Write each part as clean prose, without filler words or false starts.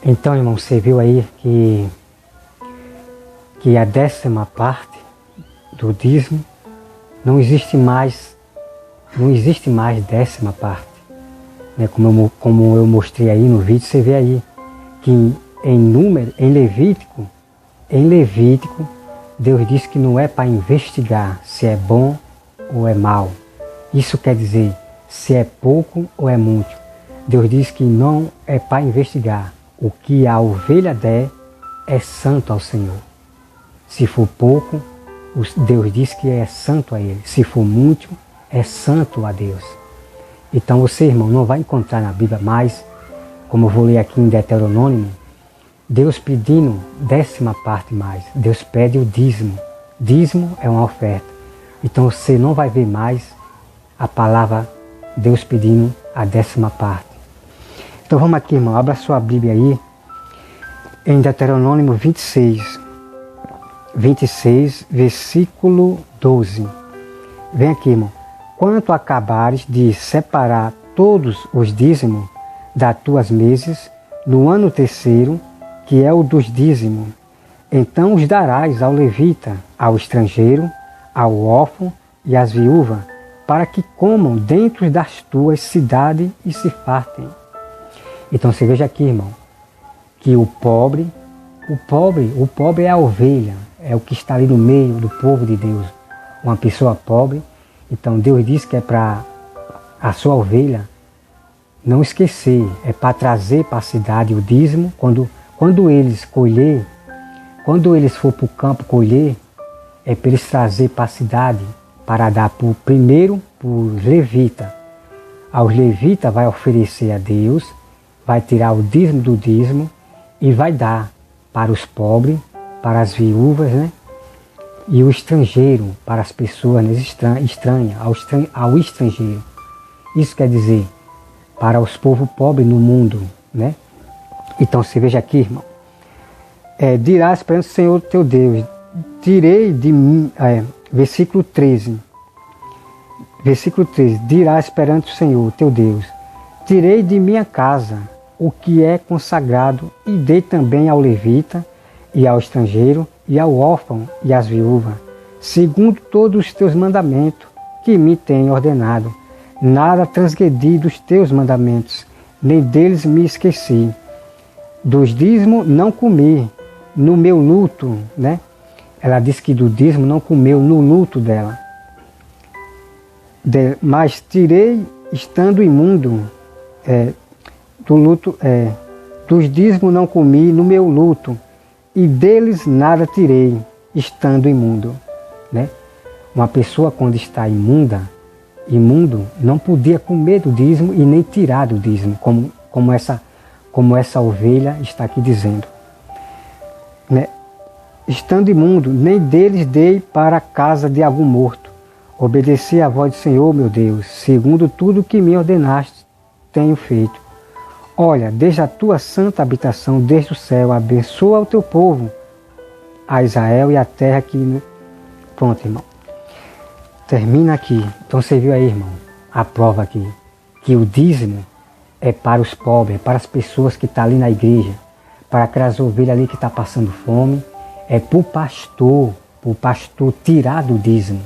Então, irmão, você viu aí que a 10ª parte do dízimo não existe mais 10ª parte. Né? Como eu mostrei aí no vídeo, você vê aí que em Levítico, Deus diz que não é para investigar se é bom ou é mal. Isso quer dizer se é pouco ou é muito. Deus diz que não é para investigar. O que a ovelha der é santo ao Senhor. Se for pouco, Deus diz que é santo a Ele. Se for muito, é santo a Deus. Então você, irmão, não vai encontrar na Bíblia mais, como eu vou ler aqui em Deuteronômio, Deus pedindo 10ª parte mais. Deus pede o dízimo. Dízimo é uma oferta. Então você não vai ver mais a palavra Deus pedindo a 10ª parte. Então vamos aqui, irmão, abra sua Bíblia aí, em Deuteronômio 26, versículo 12. Vem aqui, irmão. Quanto acabares de separar todos os dízimos das tuas mesas, no ano terceiro, que é o dos dízimos, então os darás ao levita, ao estrangeiro, ao órfão e às viúvas, para que comam dentro das tuas cidades e se fartem. Então você veja aqui, irmão, que o pobre é a ovelha, é o que está ali no meio do povo de Deus, uma pessoa pobre. Então Deus diz que é para a sua ovelha não esquecer, é para trazer para a cidade o dízimo, quando eles for para o campo colher, é para eles trazer para a cidade, para dar primeiro para os levitas. Aos levitas vai oferecer a Deus, vai tirar o dízimo do dízimo e vai dar para os pobres, para as viúvas, né? E o estrangeiro, para as pessoas estranhas, ao estrangeiro. Isso quer dizer, para os povos pobres no mundo, né? Então você veja aqui, irmão, dirás perante o Senhor teu Deus, tirei de mim, versículo 13, dirás perante o Senhor teu Deus, tirei de minha casa o que é consagrado e dei também ao levita e ao estrangeiro e ao órfão e às viúvas, segundo todos os teus mandamentos que me têm ordenado. Nada transgredi dos teus mandamentos, nem deles me esqueci. Dos dízimos não comi no meu luto, né? Ela disse que do dízimo não comeu no luto dela. Mas tirei estando imundo, dos dízimos não comi no meu luto, e deles nada tirei, estando imundo. Né? Uma pessoa quando está imundo, não podia comer do dízimo e nem tirar do dízimo, como essa ovelha está aqui dizendo. Né? Estando imundo, nem deles dei para a casa de algum morto. Obedeci à voz do Senhor, meu Deus, segundo tudo que me ordenaste, tenho feito. Olha, desde a tua santa habitação, desde o céu, abençoa o teu povo, a Israel e a terra que... Pronto, irmão. Termina aqui. Então você viu aí, irmão, a prova aqui, que o dízimo é para os pobres, é para as pessoas que estão ali na igreja, para aquelas ovelhas ali que estão passando fome, é para o pastor tirar do dízimo,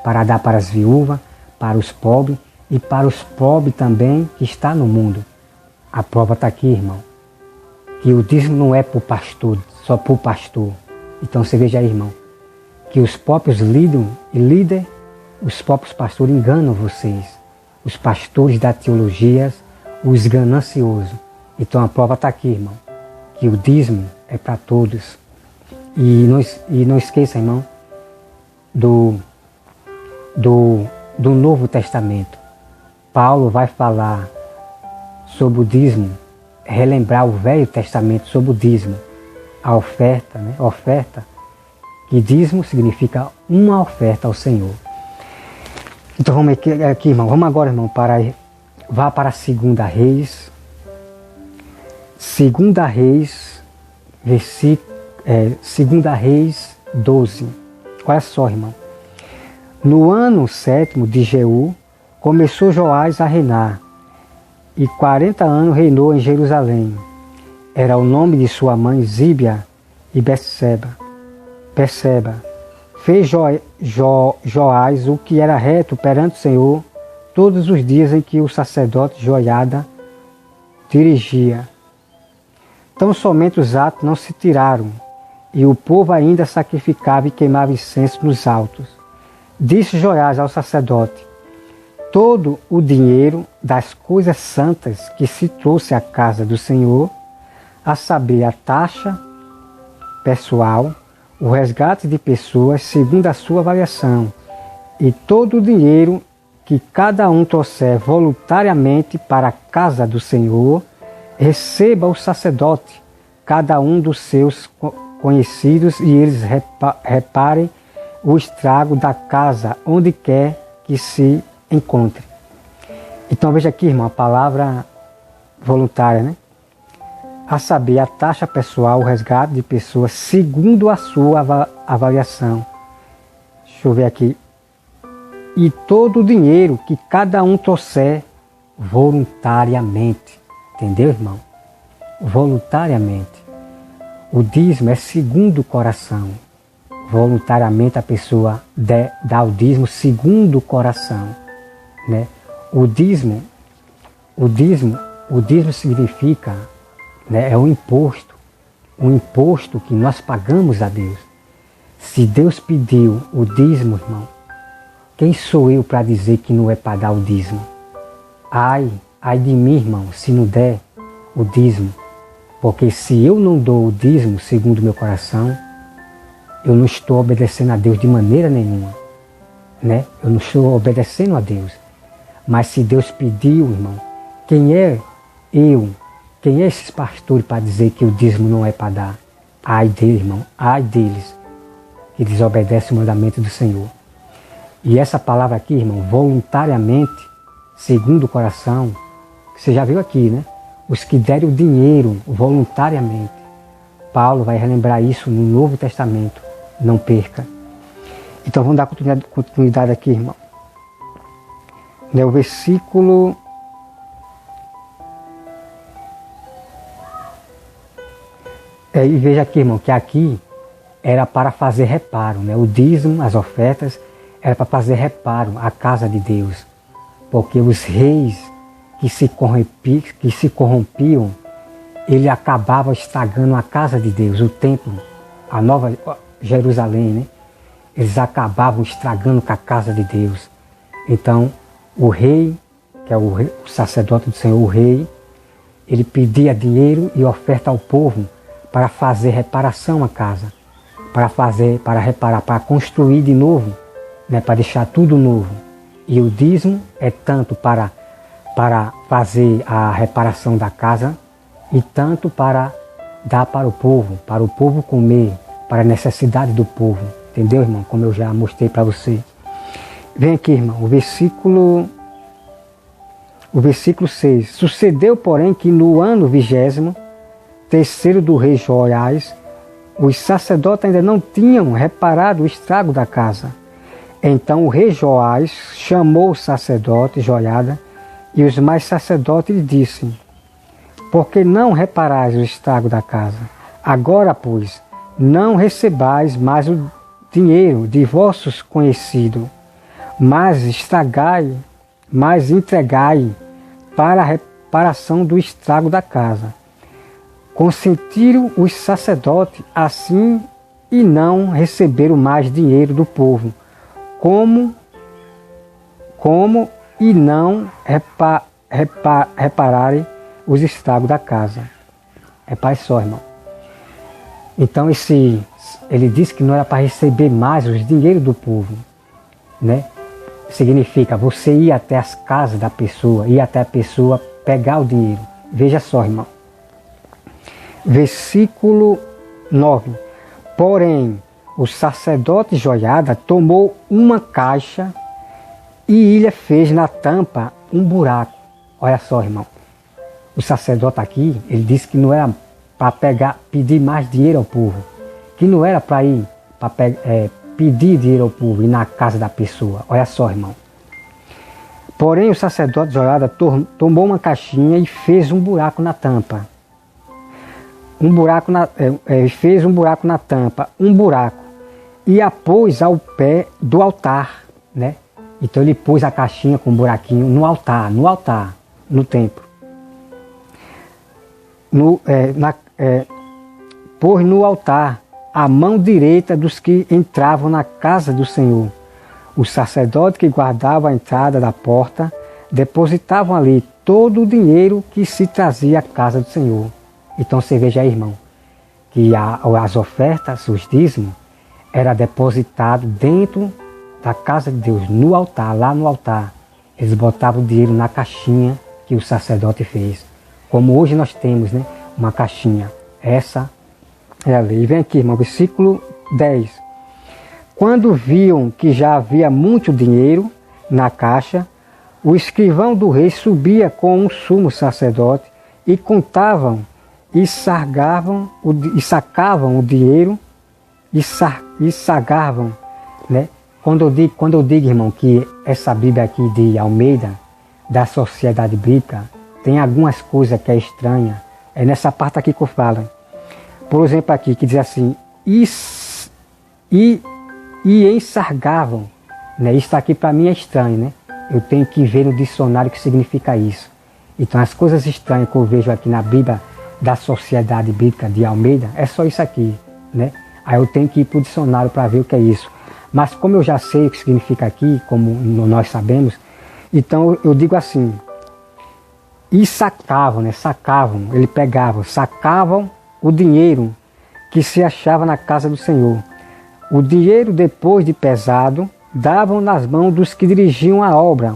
para dar para as viúvas, para os pobres e para os pobres também que estão no mundo. A prova está aqui, irmão, que o dízimo não é para o pastor, só para o pastor. Então você veja aí, irmão, que os próprios líderes, os próprios pastores enganam vocês. Os pastores da teologia, os gananciosos. Então a prova está aqui, irmão, que o dízimo é para todos. E não esqueça, irmão, do Novo Testamento. Paulo vai falar sobre o dízimo, relembrar o Velho Testamento sobre o dízimo, a oferta, né? Oferta, que dízimo significa uma oferta ao Senhor. Então vamos aqui, irmão, vamos agora, irmão, vá para 2 Reis, 2 Reis 12. Olha só, irmão. No ano 7º de Jeú, começou Joás a reinar, e 40 anos reinou em Jerusalém. era o nome de sua mãe Zíbia e Betseba. Fez Joás o que era reto perante o Senhor todos os dias em que o sacerdote Joiada dirigia. Tão somente os atos não se tiraram, e o povo ainda sacrificava e queimava incenso nos altos. Disse Joiás ao sacerdote: todo o dinheiro das coisas santas que se trouxe à casa do Senhor, a saber, a taxa pessoal, o resgate de pessoas segundo a sua avaliação, e todo o dinheiro que cada um trouxer voluntariamente para a casa do Senhor, receba o sacerdote, cada um dos seus conhecidos, e eles reparem o estrago da casa, onde quer que se encontre. Então veja aqui, irmão, a palavra voluntária, né? A saber, a taxa pessoal, o resgate de pessoas segundo a sua avaliação. Deixa eu ver aqui. E todo o dinheiro que cada um trouxer voluntariamente. Entendeu, irmão? Voluntariamente. O dízimo é segundo o coração. Voluntariamente a pessoa dá o dízimo segundo o coração, né? O dízimo significa, né, é um imposto que nós pagamos a Deus. Se Deus pediu o dízimo, irmão, quem sou eu para dizer que não é para dar o dízimo? Ai de mim, irmão, se não der o dízimo. Porque se eu não dou o dízimo segundo o meu coração, eu não estou obedecendo a Deus de maneira nenhuma, né? Eu não estou obedecendo a Deus. Mas se Deus pediu, irmão, quem é eu? Quem é esses pastores para dizer que o dízimo não é para dar? Ai deles, irmão, ai deles, que desobedecem o mandamento do Senhor. E essa palavra aqui, irmão, voluntariamente, segundo o coração, você já viu aqui, né? Os que derem o dinheiro voluntariamente. Paulo vai relembrar isso no Novo Testamento. Não perca. Então vamos dar continuidade aqui, irmão. O versículo... E veja aqui, irmão, que aqui era para fazer reparo, né? O dízimo, as ofertas, era para fazer reparo à casa de Deus. Porque os reis que se corrompiam, ele acabava estragando a casa de Deus, o templo, a nova Jerusalém, né? Eles acabavam estragando com a casa de Deus. Então, o rei, que é o sacerdote do Senhor, o rei, ele pedia dinheiro e oferta ao povo para fazer reparação à casa, para reparar, para construir de novo, né? Para deixar tudo novo. E o dízimo é tanto para fazer a reparação da casa e tanto para dar para o povo comer, para a necessidade do povo. Entendeu, irmão? Como eu já mostrei para você. Vem aqui, irmão, o versículo 6. Sucedeu, porém, que no ano 23º do rei Joiás, os sacerdotes ainda não tinham reparado o estrago da casa. Então o rei Joás chamou o sacerdote Joiada e os mais sacerdotes lhe disse: por que não reparais o estrago da casa? Agora, pois, não recebais mais o dinheiro de vossos conhecidos, mas entregai para a reparação do estrago da casa. Consentiram os sacerdotes assim e não receberam mais dinheiro do povo, como e não repararem os estragos da casa. Repare só, irmão. Então ele disse que não era para receber mais os dinheiros do povo, né? Significa você ir até as casas da pessoa, ir até a pessoa pegar o dinheiro. Veja só, irmão. Versículo 9. Porém, o sacerdote Joiada tomou uma caixa e lhe fez na tampa um buraco. Olha só, irmão. O sacerdote aqui, ele disse que não era para pedir mais dinheiro ao povo. Que não era para ir para pedir dinheiro ao povo e na casa da pessoa. Olha só, irmão. Porém, o sacerdote Joiada tomou uma caixinha e fez um buraco na tampa. fez um buraco na tampa, um buraco, e a pôs ao pé do altar, né? Então ele pôs a caixinha com um buraquinho no altar, no templo. Pôs no altar a mão direita dos que entravam na casa do Senhor. Os sacerdotes que guardavam a entrada da porta depositavam ali todo o dinheiro que se trazia à casa do Senhor. Então você veja aí, irmão, que as ofertas, os dízimos, era depositado dentro da casa de Deus, no altar, lá no altar. Eles botavam o dinheiro na caixinha que o sacerdote fez. Como hoje nós temos, né, uma caixinha. Essa é a lei. E vem aqui, irmão, versículo 10. Quando viam que já havia muito dinheiro na caixa, o escrivão do rei subia com um sumo sacerdote e contavam e sacavam o dinheiro e sagavam, né? Quando eu digo, irmão, que essa Bíblia aqui de Almeida, da Sociedade Bíblica, tem algumas coisas que é estranha. É nessa parte aqui que eu falo. Por exemplo, aqui que diz assim, e ensargavam, né? Isso aqui para mim é estranho, né? Eu tenho que ver no dicionário o que significa isso. Então as coisas estranhas que eu vejo aqui na Bíblia da Sociedade Bíblica de Almeida, é só isso aqui, né? Aí eu tenho que ir para o dicionário para ver o que é isso. Mas como eu já sei o que significa aqui, como nós sabemos, então eu digo assim, e sacavam, né? Sacavam, ele pegava, sacavam o dinheiro que se achava na casa do Senhor. O dinheiro, depois de pesado, davam nas mãos dos que dirigiam a obra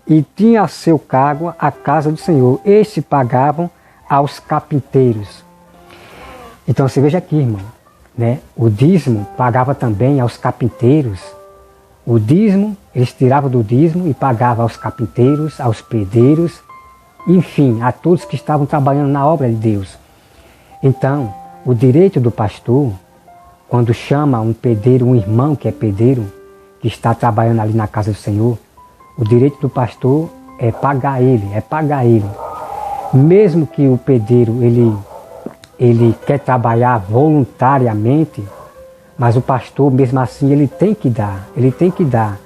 e tinha a seu cargo a casa do Senhor. Estes pagavam aos carpinteiros. Então você veja aqui, irmão, né? O dízimo pagava também aos carpinteiros. O dízimo, eles tiravam do dízimo e pagavam aos carpinteiros, aos pedreiros, enfim, a todos que estavam trabalhando na obra de Deus. Então, o direito do pastor, quando chama um pedreiro, um irmão que é pedreiro, que está trabalhando ali na casa do Senhor, o direito do pastor é pagar ele, Mesmo que o pedreiro, ele quer trabalhar voluntariamente, mas o pastor, mesmo assim, ele tem que dar.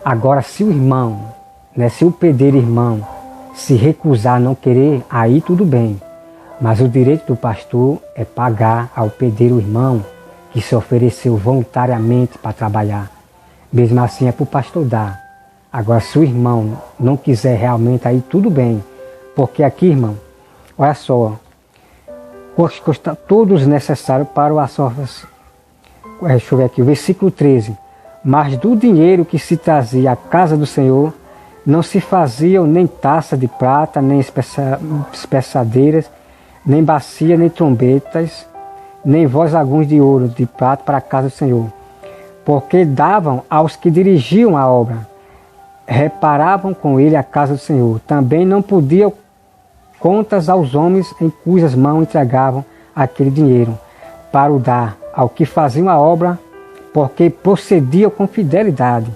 Agora, se o irmão, né, se o pedreiro irmão se recusar, não querer, aí tudo bem. Mas o direito do pastor é pagar ao pedreiro irmão que se ofereceu voluntariamente para trabalhar. Mesmo assim é para o pastor dar. Agora, se o irmão não quiser realmente, aí tudo bem. Porque aqui, irmão, olha só, custa todos necessários para o ações. Deixa eu ver aqui, o versículo 13. Mas do dinheiro que se trazia à casa do Senhor, não se faziam nem taça de prata, nem espessadeiras, nem bacia, nem trombetas, nem voz alguns de ouro, de prata para a casa do Senhor. Porque davam aos que dirigiam a obra, reparavam com ele a casa do Senhor. Também não podiam contas aos homens em cujas mãos entregavam aquele dinheiro, para o dar ao que faziam a obra, porque procediam com fidelidade.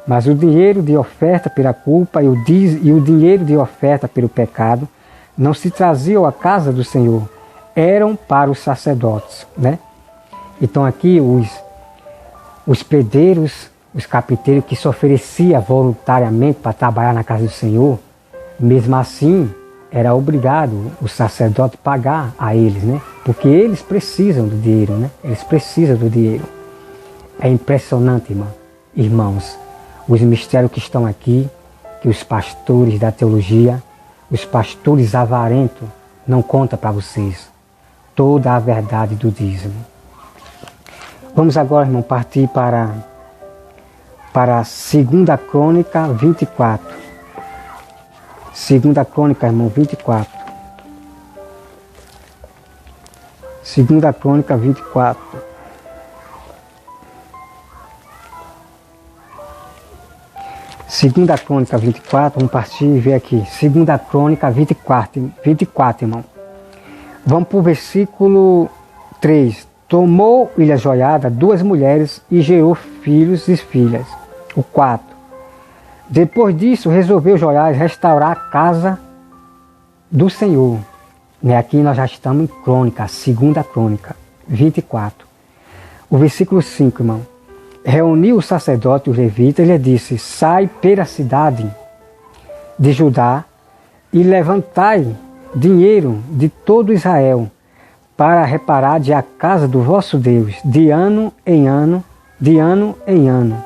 Mas o dinheiro de oferta pela culpa e o dinheiro de oferta pelo pecado não se traziam à casa do Senhor, eram para os sacerdotes, né? Então aqui os pedreiros, os carpinteiros que se ofereciam voluntariamente para trabalhar na casa do Senhor, mesmo assim era obrigado o sacerdote pagar a eles, né? Porque eles precisam do dinheiro, né? Eles precisam do dinheiro. É impressionante, irmãos, os mistérios que estão aqui, que os pastores da teologia, os pastores avarentos, não contam para vocês toda a verdade do dízimo. Vamos agora, irmão, partir para 2 Crônica 24. 2 Crônica, irmão, 24. 2 Crônica 24. Segunda Crônica 24, vamos partir e ver aqui. 2 Crônica 24, irmão. Vamos para o versículo 3. Tomou Ilha Joiada 2 mulheres e gerou filhos e filhas. O 4. Depois disso, resolveu Joiás restaurar a casa do Senhor. Aqui nós já estamos em Crônica, a segunda Crônica, 24. O versículo 5, irmão. Reuniu o sacerdote e os levitas, ele disse: sai pela cidade de Judá e levantai dinheiro de todo Israel para reparar a casa do vosso Deus, de ano em ano, de ano em ano.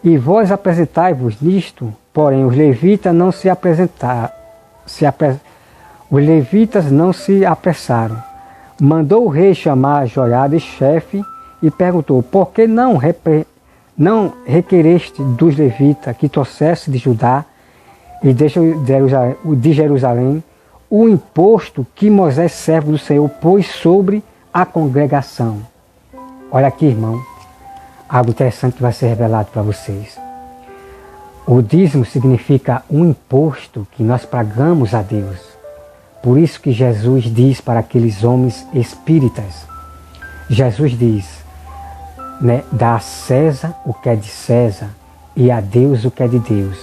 E vós apresentai-vos nisto, porém os levitas não se apresentaram, os levitas não se apressaram. Mandou o rei chamar Joiada e chefe e perguntou: por que não requereste dos levitas que trouxesse de Judá e de Jerusalém o imposto que Moisés, servo do Senhor, pôs sobre a congregação? Olha aqui, irmão, algo interessante que vai ser revelado para vocês. O dízimo significa um imposto que nós pagamos a Deus. Por isso que Jesus diz para aqueles homens espíritas, Jesus diz, dá a César o que é de César e a Deus o que é de Deus.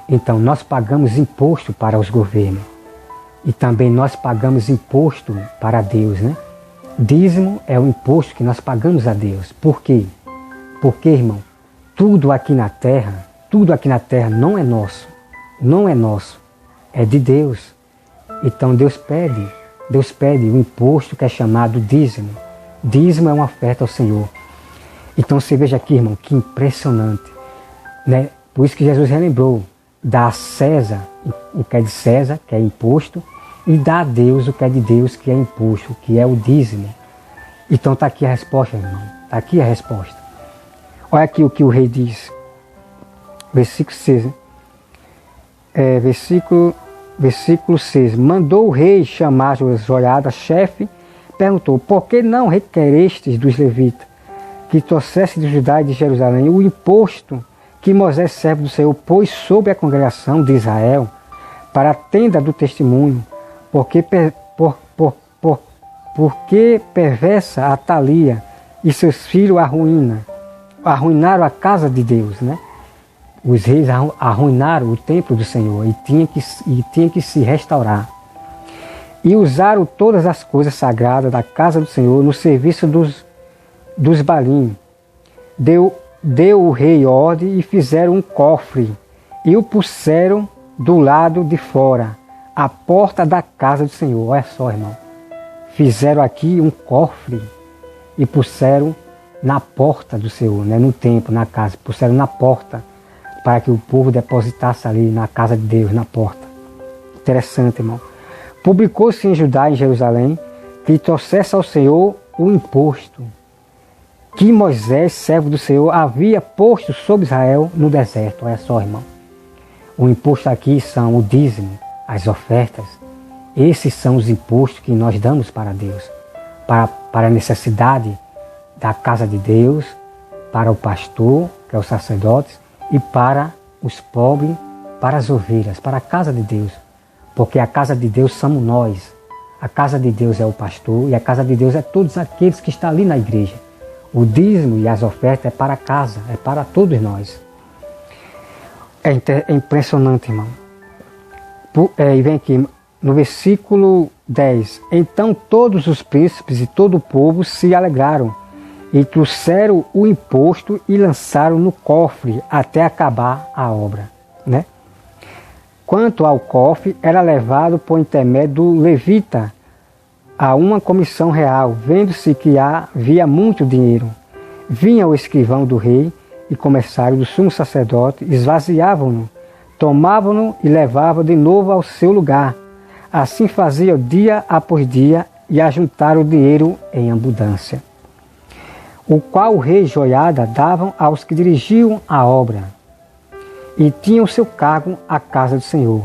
Então nós pagamos imposto para os governos. E também nós pagamos imposto para Deus, Dízimo é o imposto que nós pagamos a Deus. Por quê? Porque, irmão, tudo aqui na terra não é nosso. Não é nosso. É de Deus. Então Deus pede o imposto que é chamado dízimo. Dízimo é uma oferta ao Senhor. Então você veja aqui, irmão, que impressionante. Por isso que Jesus relembrou: dá a César o que é de César, que é imposto, e dá a Deus o que é de Deus, que é imposto, que é o dízimo. Então está aqui a resposta, irmão. Está aqui a resposta. Olha aqui o que o rei diz. Versículo 6. Versículo 6. Mandou o rei chamar Joiada, chefe, perguntou: por que não requerestes dos levitas que trouxesse de Judá e de Jerusalém o imposto que Moisés, servo do Senhor, pôs sobre a congregação de Israel para a tenda do testemunho? Porque perversa Atalia e seus filhos arruinaram a casa de Deus, Os reis arruinaram o templo do Senhor e tinha que se restaurar. E usaram todas as coisas sagradas da casa do Senhor no serviço dos Balim. Deu o rei ordem e fizeram um cofre e o puseram do lado de fora, à porta da casa do Senhor. Olha só, irmão. Fizeram aqui um cofre e puseram na porta do Senhor, no templo, na casa. Puseram na porta para que o povo depositasse ali na casa de Deus, na porta. Interessante, irmão. Publicou-se em Judá e em Jerusalém que trouxesse ao Senhor o imposto que Moisés, servo do Senhor, havia posto sobre Israel no deserto. Olha só, irmão. O imposto aqui são o dízimo, as ofertas. Esses são os impostos que nós damos para Deus, para a necessidade da casa de Deus, para o pastor, que é o sacerdote, e para os pobres, para as ovelhas, para a casa de Deus. Porque a casa de Deus somos nós. A casa de Deus é o pastor e a casa de Deus é todos aqueles que estão ali na igreja. O dízimo e as ofertas é para a casa, é para todos nós. É impressionante, irmão. E vem aqui no versículo 10. Então todos os príncipes e todo o povo se alegraram e trouxeram o imposto e lançaram no cofre até acabar a obra. Quanto ao cofre, era levado por intermédio do levita a uma comissão real, vendo-se que havia muito dinheiro. Vinha o escrivão do rei e comissário do sumo sacerdote, esvaziavam-no, tomavam-no e levavam de novo ao seu lugar. Assim faziam dia após dia e ajuntaram o dinheiro em abundância, o qual o rei Joiada davam aos que dirigiam a obra e tinham seu cargo a casa do Senhor.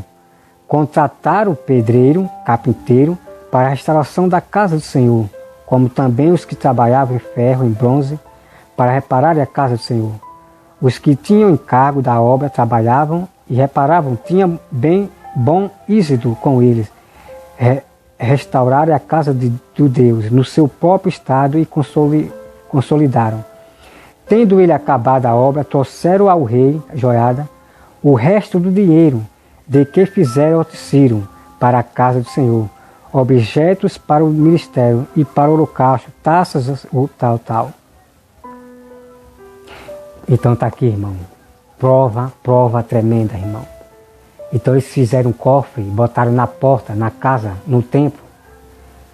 Contrataram o pedreiro, carpinteiro, para a restauração da casa do Senhor, como também os que trabalhavam em ferro e em bronze, para reparar a casa do Senhor. Os que tinham encargo da obra trabalhavam e reparavam, tinham bom êxito com eles, restauraram a casa do Deus no seu próprio estado e consolidaram. Tendo ele acabado a obra, trouxeram ao rei Joiada o resto do dinheiro de que fizeram o tecido para a casa do Senhor, objetos para o ministério e para o holocausto, taças, o tal. Então está aqui, irmão. Prova tremenda, irmão. Então eles fizeram um cofre, botaram na porta, na casa, no templo,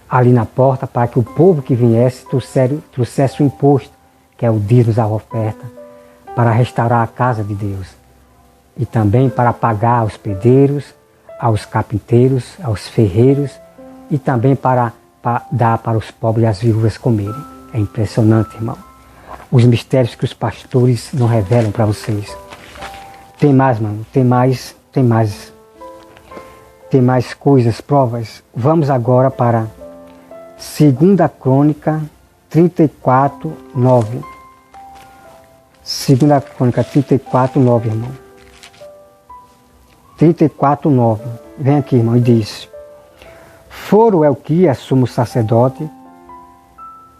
ali na porta, para que o povo que viesse trouxesse o imposto, que é o dízimo da oferta, para restaurar a casa de Deus. E também para pagar aos pedreiros, aos carpinteiros, aos ferreiros, e também para dar para os pobres e as viúvas comerem. É impressionante, irmão. Os mistérios que os pastores não revelam para vocês. Tem mais, mano, tem mais coisas, provas. Vamos agora para 2 Crônica 34, 9. 2 Crônica 34, 9, irmão. 34, 9. Vem aqui, irmão, e diz: foram Elquias, sumo sacerdote,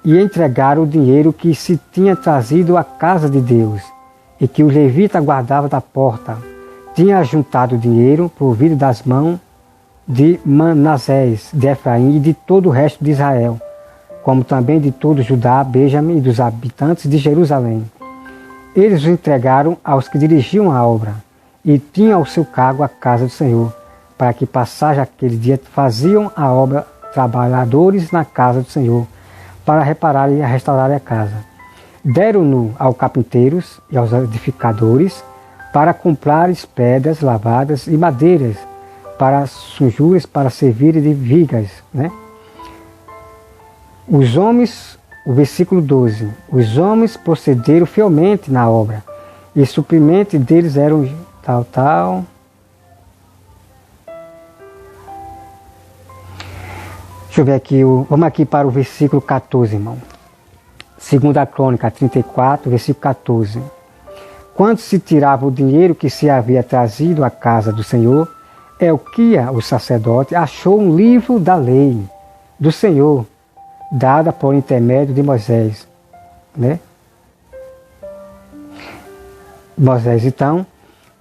e entregaram o dinheiro que se tinha trazido à casa de Deus, e que o levita guardava da porta. Tinha juntado o dinheiro provido das mãos de Manassés, de Efraim e de todo o resto de Israel, como também de todo Judá, Benjamim e dos habitantes de Jerusalém. Eles o entregaram aos que dirigiam a obra, e tinham ao seu cargo a casa do Senhor, para que passagem aquele dia faziam a obra trabalhadores na casa do Senhor, para reparar e restaurar a casa. Deram-no aos carpinteiros e aos edificadores, para comprar pedras lavadas e madeiras, para sujuras, para servir de vigas. Né? Os homens, o versículo 12, os homens procederam fielmente na obra, e o suprimento deles eram tal. Deixa eu ver aqui, vamos aqui para o versículo 14, irmão. 2 Crônica 34, versículo 14. Quando se tirava o dinheiro que se havia trazido à casa do Senhor, Elquias, o sacerdote, achou um livro da lei do Senhor, dada por intermédio de Moisés. Né? Moisés, então,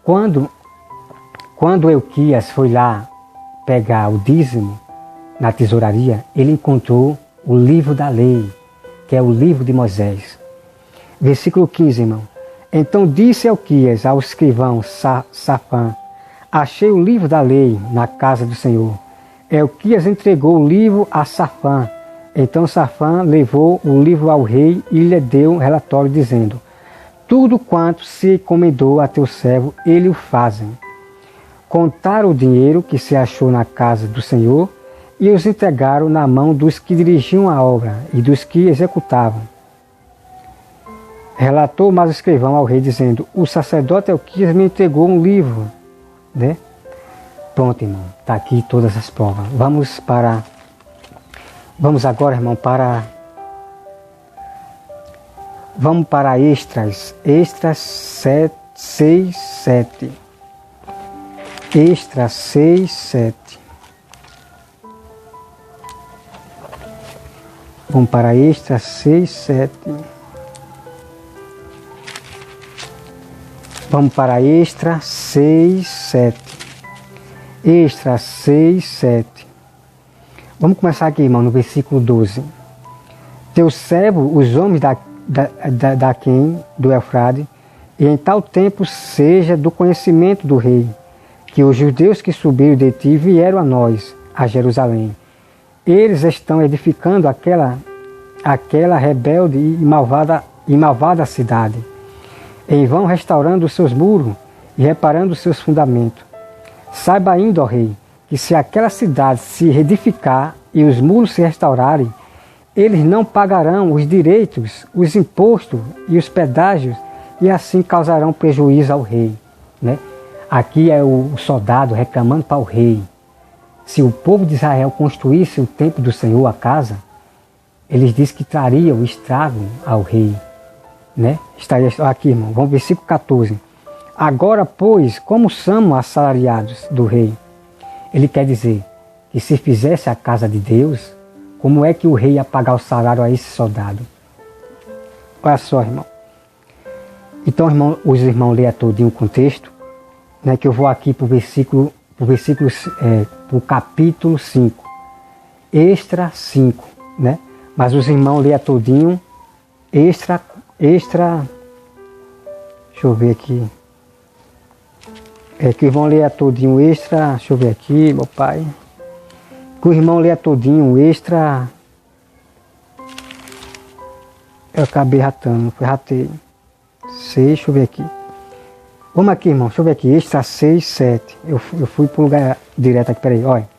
quando Elquias foi lá pegar o dízimo na tesouraria, ele encontrou o livro da lei, que é o livro de Moisés. Versículo 15, irmão. Então disse Elquias ao escrivão Safã: achei o livro da lei na casa do Senhor. Elquias entregou o livro a Safã. Então Safã levou o livro ao rei e lhe deu um relatório dizendo: tudo quanto se encomendou a teu servo, ele o fazem. Contaram o dinheiro que se achou na casa do Senhor e os entregaram na mão dos que dirigiam a obra e dos que executavam. Relatou mais o escrivão ao rei, dizendo: o sacerdote Elquias me entregou um livro. Né? Pronto, irmão, está aqui todas as provas. Vamos agora, irmão, vamos para Esdras 6, 7. Esdras 6, 7. Vamos para Esdras 6, 7. Vamos para Esdras 6, 7. Esdras 6, 7. Vamos começar aqui, irmão, no versículo 12. Teu servo, os homens do Eufrade, e em tal tempo seja do conhecimento do rei, que os judeus que subiram de ti vieram a nós, a Jerusalém. Eles estão edificando aquela rebelde e malvada cidade. Em vão restaurando os seus muros e reparando os seus fundamentos. Saiba ainda, ó rei, que se aquela cidade se reedificar e os muros se restaurarem, eles não pagarão os direitos, os impostos e os pedágios, e assim causarão prejuízo ao rei. Né? Aqui é o soldado reclamando para o rei. Se o povo de Israel construísse o templo do Senhor, a casa, eles dizem que traria o estrago ao rei. Né? Estaria aqui, irmão, vamos versículo 14. Agora, pois, como somos assalariados do rei? Ele quer dizer que se fizesse a casa de Deus, como é que o rei ia pagar o salário a esse soldado? Olha só, irmão. Então, irmão, os irmãos leiam todinho o contexto, né, que eu vou aqui para o capítulo 5. extra 5, né? Mas os irmãos leiam todinho extra, deixa eu ver aqui. Que o irmão leia todinho extra, deixa eu ver aqui, meu pai. Que o irmão leia todinho extra. Eu acabei ratando, foi ratei. 6, deixa eu ver aqui. Vamos aqui, irmão, deixa eu ver aqui. Extra 6, 7. Eu fui para o lugar direto aqui, peraí, olha.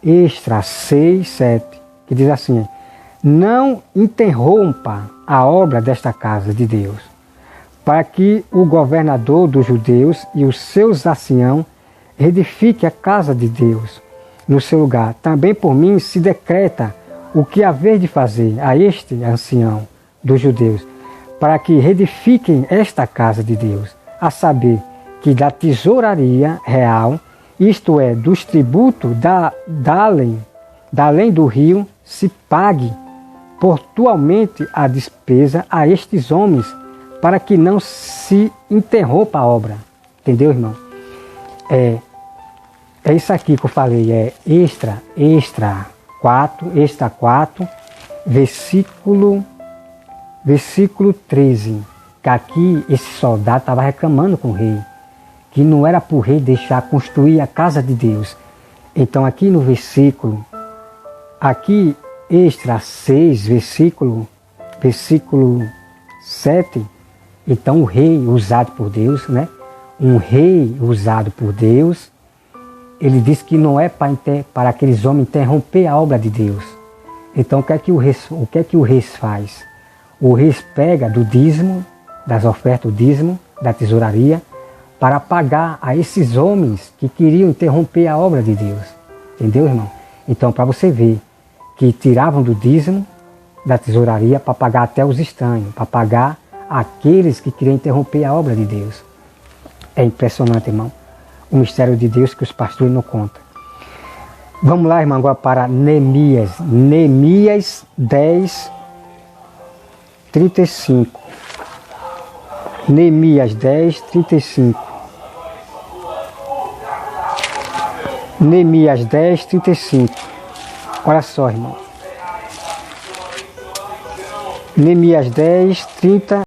Extra 6, 7. Que diz assim: não interrompa a obra desta casa de Deus, para que o governador dos judeus e os seus anciãos edifiquem a casa de Deus no seu lugar. Também por mim se decreta o que haver de fazer a este ancião dos judeus, para que reedifiquem esta casa de Deus, a saber, que da tesouraria real, isto é, dos tributos da além do rio, se pague portualmente a despesa a estes homens, para que não se interrompa a obra. Entendeu, irmão? É isso aqui que eu falei, extra 4, versículo 13, que aqui esse soldado estava reclamando com o rei, que não era para o rei deixar construir a casa de Deus. Então aqui no versículo, aqui extra 6, versículo 7, então o rei usado por Deus, né? Um rei usado por Deus, ele diz que não é para aqueles homens interromper a obra de Deus. Então o que é que o rei faz? O rei pega do dízimo, das ofertas do dízimo, da tesouraria, para pagar a esses homens que queriam interromper a obra de Deus. Entendeu, irmão? Então, para você ver que tiravam do dízimo, da tesouraria, para pagar até os estranhos, para pagar aqueles que queriam interromper a obra de Deus. É impressionante, irmão, o mistério de Deus que os pastores não contam. Vamos lá, irmão, agora para Neemias. Neemias 10, 35. Neemias 10, 35. Neemias 10, 35. Olha só, irmão. Neemias 10, 30.